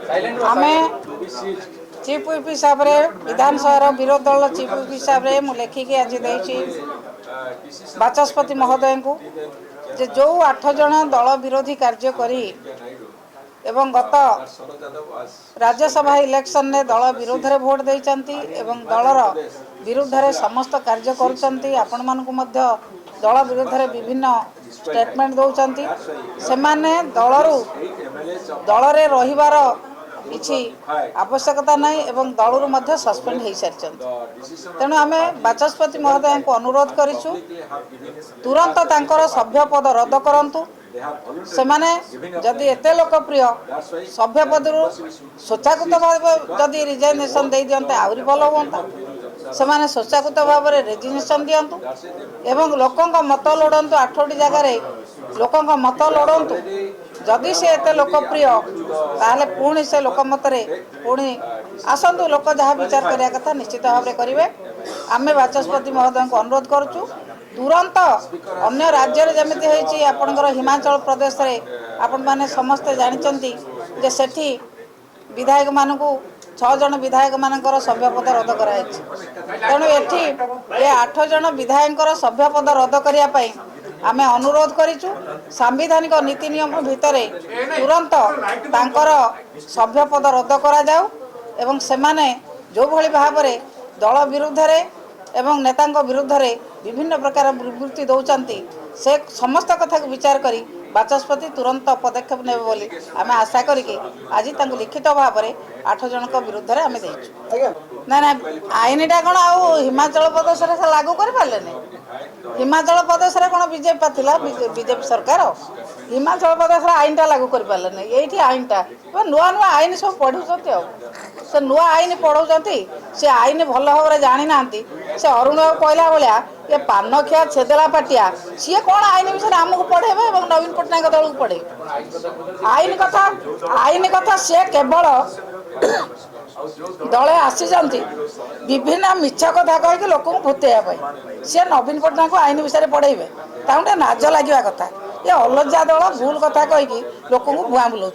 आमे chief whip हिसाब से विधानसभा विरोधी दल चीफ व्हिप हिसाब से मुझे लिखिकी आज देती बाचस्पति महोदय को जो 8 जन दल विरोधी कार्य करी एवं गत राज्यसभा इलेक्शन ने दल विरोध में भोट देती दलर विरुद्ध रे समस्त कार्य करुँच आपण मानक दल विरोध में विभिन्न स्टेटमेंट दौरान से दल रे रहिबार किसी आवश्यकता नहीं एवं दलरू मध्य सस्पेंड हो सारी तेणु आम बाचस्पति महोदय को अनुरोध करूँ तुरंत तांकर सभ्य पद रद्द करंतु से माने जदि एते लोकप्रिय सभ्य पदरू स्वच्छाकृत भाव जदि रिजाइनेसन दे दियंते आउरी भल हुंता से माने स्वच्छाकृत भाव में रेजिग्नेशन दियंतु एवं लोकंक मत लोड़ंतु 8टी जगार लोकंक मत लोड़ंतु जदि से एते लोकप्रिय ताहले पुणी से लोकमत रे पुणी आसतु लोक जहाँ विचार करिया कथा निश्चित भाव में करेंगे। आम बाचस्पति महोदय को अनुरोध करुचु तुरंत अन्य राज्य जमीती होती आपणकर हिमाचल प्रदेश रे आपण माने समस्ते जानते जे सेठी विधायक मानकू 6 जन विधायक मानकर सभ्यपद रद्द कराई तेणु एठी ये 8 जन विधायक सभ्यपद रद्द करने आम अनुरोध करूँ सांविधानिक नीति नियम भितर तुरंत तांकर सभ्यपद रद्द करा जाऊ एवं सेमाने जो भली भाव में दल विरुद्ध रे एवं नेता विरुद्ध रे विभिन्न प्रकार विवृत्ति दौरान से समस्त कथा को विचार करी बाचस्पति तुरंत पदक्षेप ने बोली आम आशा करी आज लिखित भाव में 8 जन विरुद्ध में आम देचु ना ना आईनटा कौन आउ हिमाचल प्रदेश से लागू कर पारे हिमाचल प्रदेश में कौन बीजेपी था बीजेपी सरकार हिमाचल प्रदेश आईनटा लागू कर पारे ये आईनटा नुआ नुआ आईन सब पढ़ुं से नुआ आईन पढ़ाऊँ से आईन भल भाव में जानी ना से अरुण कहला भाया ये पान खिया छेदेला पाटिया सी कौन आईन विषय आमको पढ़ेबे और नवीन पट्टनायक दल को पढ़े आईन कथा सी केवल दले आसी विभिन्न मिछ कथा कहीकि लोक भूतेवा सी नवीन पट्टनायक को आईन विषय पढ़ेबे ताकि नाज लगे कथा ये अलज्जा दल भूल कथा कहीकि लोक भुआ बुलाऊँ।